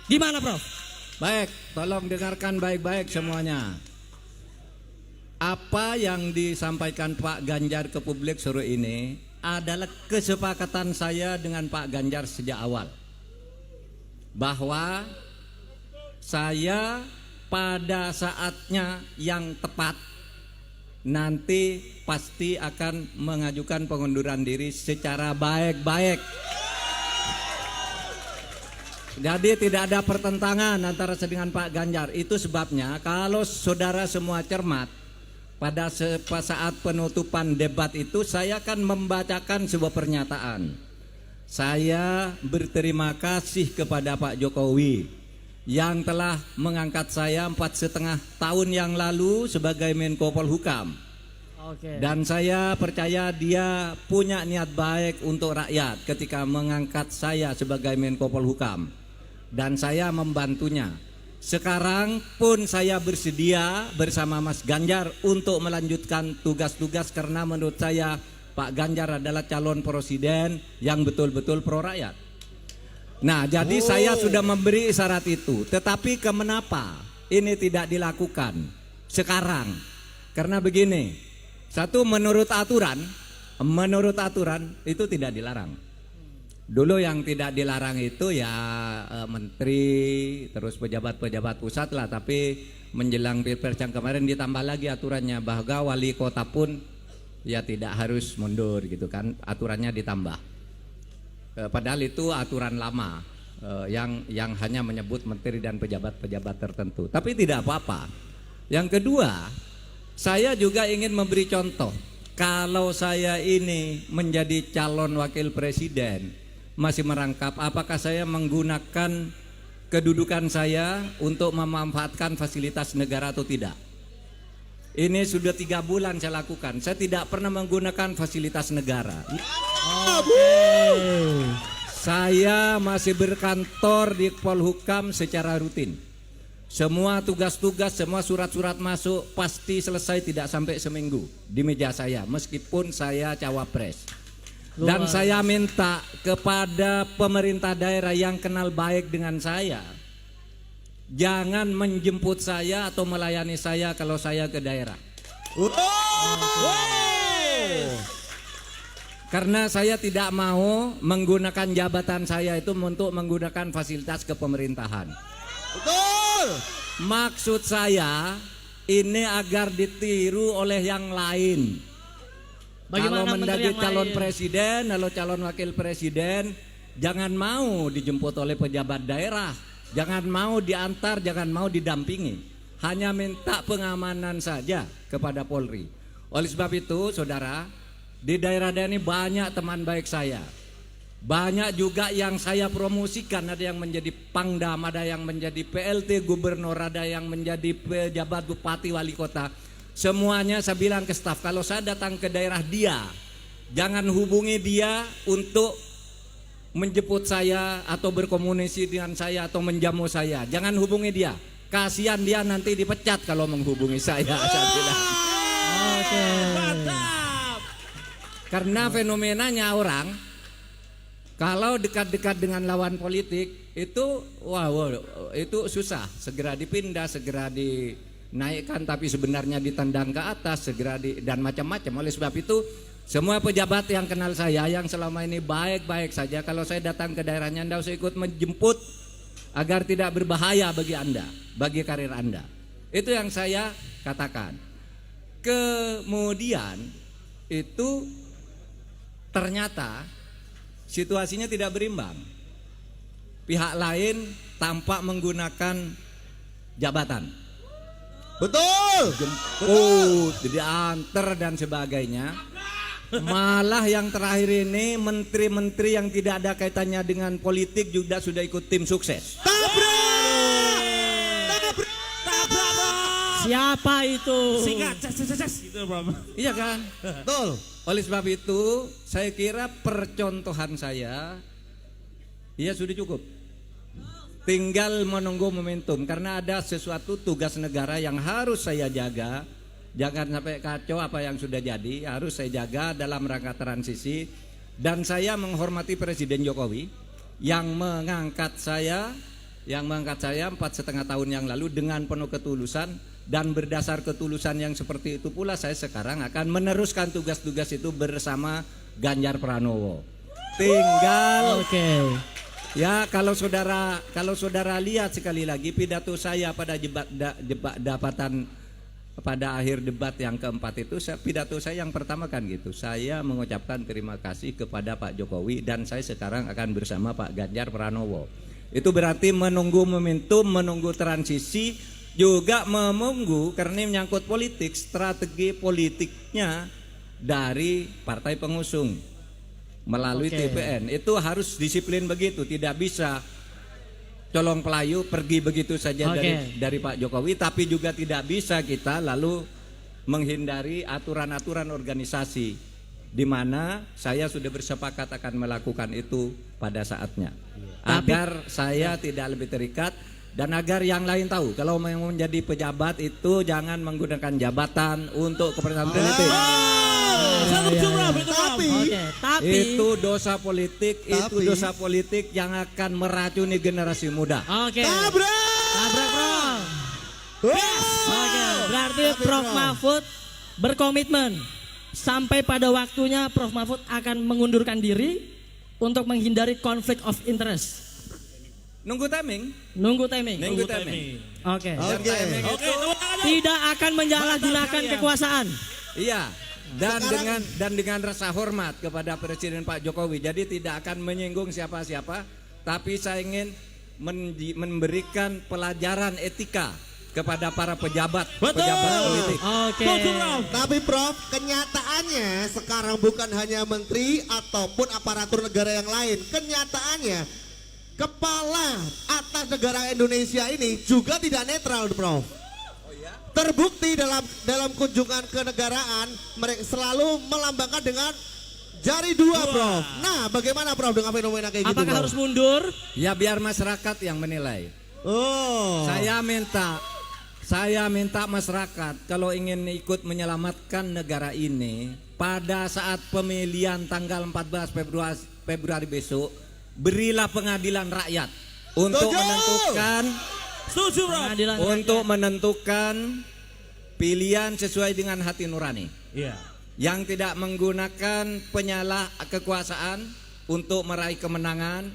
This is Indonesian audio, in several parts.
Gimana Prof? Baik, tolong dengarkan baik-baik semuanya. Apa yang disampaikan Pak Ganjar ke publik sore ini adalah kesepakatan saya dengan Pak Ganjar sejak awal, bahwa saya pada saatnya yang tepat nanti pasti akan mengajukan pengunduran diri secara baik-baik. Jadi tidak ada pertentangan antara saya dengan Pak Ganjar. Itu sebabnya kalau saudara semua cermat, pada saat penutupan debat itu saya akan membacakan sebuah pernyataan. Saya berterima kasih kepada Pak Jokowi yang telah mengangkat saya 4,5 tahun yang lalu sebagai Menko Polhukam. Dan saya percaya dia punya niat baik untuk rakyat ketika mengangkat saya sebagai Menko Polhukam. Dan saya membantunya. Sekarang pun saya bersedia bersama Mas Ganjar untuk melanjutkan tugas-tugas, karena menurut saya Pak Ganjar adalah calon presiden yang betul-betul pro rakyat. Nah, jadi saya sudah memberi isyarat itu. Tetapi kenapa ini tidak dilakukan sekarang? Karena begini, satu, menurut aturan itu tidak dilarang. Dulu yang tidak dilarang itu ya menteri, terus pejabat-pejabat pusat lah. Tapi menjelang Pilpres yang kemarin ditambah lagi aturannya, bahwa wali kota pun ya tidak harus mundur gitu kan, aturannya ditambah. Padahal itu aturan lama yang hanya menyebut menteri dan pejabat-pejabat tertentu. Tapi tidak apa-apa. Yang kedua, saya juga ingin memberi contoh. Kalau saya ini menjadi calon wakil presiden, masih merangkap apakah saya menggunakan kedudukan saya untuk memanfaatkan fasilitas negara atau tidak. Ini sudah 3 bulan saya lakukan. Saya tidak pernah menggunakan fasilitas negara. Saya masih berkantor di Polhukam secara rutin. Semua tugas-tugas, semua surat-surat masuk pasti selesai tidak sampai seminggu di meja saya, meskipun saya cawapres. Dan saya minta kepada pemerintah daerah yang kenal baik dengan saya, jangan menjemput saya atau melayani saya kalau saya ke daerah. Karena saya tidak mau menggunakan jabatan saya itu untuk menggunakan fasilitas kepemerintahan. Betul. Maksud saya ini agar ditiru oleh yang lain. Kalau menjadi calon presiden, kalau calon wakil presiden, jangan mau dijemput oleh pejabat daerah, jangan mau diantar, jangan mau didampingi, hanya minta pengamanan saja kepada Polri. Oleh sebab itu, saudara, di daerah-daerah ini banyak teman baik saya, banyak juga yang saya promosikan. Ada yang menjadi Pangdam, ada yang menjadi PLT Gubernur, ada yang menjadi pejabat Bupati Wali Kota. Semuanya saya bilang ke staf, kalau saya datang ke daerah dia, jangan hubungi dia untuk menjemput saya atau berkomunikasi dengan saya atau menjamu saya. Jangan hubungi dia, kasihan dia nanti dipecat kalau menghubungi saya. Saya bilang. Mantap. Karena fenomenanya orang kalau dekat-dekat dengan lawan politik itu, itu susah, segera dipindah, segera dinaikkan, tapi sebenarnya ditendang ke atas, segera dan macam-macam. Oleh sebab itu, semua pejabat yang kenal saya yang selama ini baik-baik saja, kalau saya datang ke daerahnya, Anda usah ikut menjemput agar tidak berbahaya bagi Anda, bagi karir Anda. Itu yang saya katakan. Kemudian itu ternyata situasinya tidak berimbang. Pihak lain tampak menggunakan jabatan. Betul. Jemput, diantar dan sebagainya. Malah yang terakhir ini menteri-menteri yang tidak ada kaitannya dengan politik juga sudah ikut tim sukses. Tabrak. Siapa itu? Singkat, gitu, Bro. Iya kan? Betul. Oleh sebab itu, saya kira percontohan saya ya sudah cukup. Tinggal menunggu momentum, karena ada sesuatu tugas negara yang harus saya jaga. Jangan sampai kacau apa yang sudah jadi, harus saya jaga dalam rangka transisi. Dan saya menghormati Presiden Jokowi yang mengangkat saya yang mengangkat saya 4,5 tahun yang lalu dengan penuh ketulusan, dan berdasar ketulusan yang seperti itu pula saya sekarang akan meneruskan tugas-tugas itu bersama Ganjar Pranowo. Tinggal ya kalau saudara lihat sekali lagi pidato saya pada pada akhir debat yang keempat itu, pidato saya yang pertama kan gitu. Saya mengucapkan terima kasih kepada Pak Jokowi dan saya sekarang akan bersama Pak Ganjar Pranowo. Itu berarti menunggu momentum, menunggu transisi, juga menunggu karena menyangkut politik, strategi politiknya dari partai pengusung melalui TPN. Itu harus disiplin begitu, tidak bisa colong pelayu pergi begitu saja dari Pak Jokowi, tapi juga tidak bisa kita lalu menghindari aturan-aturan organisasi, di mana saya sudah bersepakat akan melakukan itu pada saatnya, agar saya tidak lebih terikat dan agar yang lain tahu kalau mau menjadi pejabat itu jangan menggunakan jabatan untuk kepentingan politik. Tapi itu dosa politik, itu dosa politik yang akan meracuni generasi muda. Tabrak Prof. Berarti Prof Mahfud berkomitmen sampai pada waktunya Prof Mahfud akan mengundurkan diri untuk menghindari konflik of interest. Nunggu timing. Oke. Timing itu Tidak akan menyalahgunakan kekuasaan. iya. Dan dengan rasa hormat kepada Presiden Pak Jokowi. Jadi tidak akan menyinggung siapa-siapa, tapi saya ingin memberikan pelajaran etika kepada para pejabat politik. Tapi Prof, kenyataannya sekarang bukan hanya menteri ataupun aparatur negara yang lain. Kenyataannya kepala atas negara Indonesia ini juga tidak netral, Prof. Terbukti dalam kunjungan kenegaraan mereka selalu melambangkan dengan jari dua, Prof. Nah, bagaimana Prof dengan fenomena kayak gitu? Apakah harus mundur? Ya biar masyarakat yang menilai. Saya minta masyarakat kalau ingin ikut menyelamatkan negara ini pada saat pemilihan tanggal 14 Februari besok, berilah pengadilan rakyat untuk menentukan pilihan sesuai dengan hati nurani. Yang tidak menggunakan penyalah kekuasaan untuk meraih kemenangan,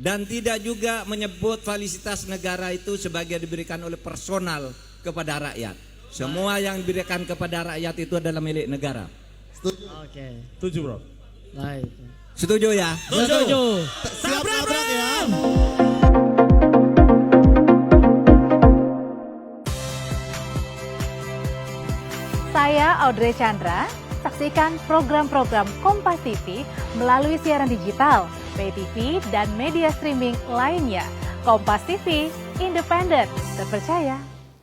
dan tidak juga menyebut fasilitas negara itu sebagai diberikan oleh personal kepada rakyat. Semua yang diberikan kepada rakyat itu adalah milik negara. Setuju, Bro. Baik. Setuju ya? Setuju. Siap nabrak ya. Saya Audrey Chandra. Saksikan program-program Kompas TV melalui siaran digital, pay TV, dan media streaming lainnya. Kompas TV, independen, terpercaya.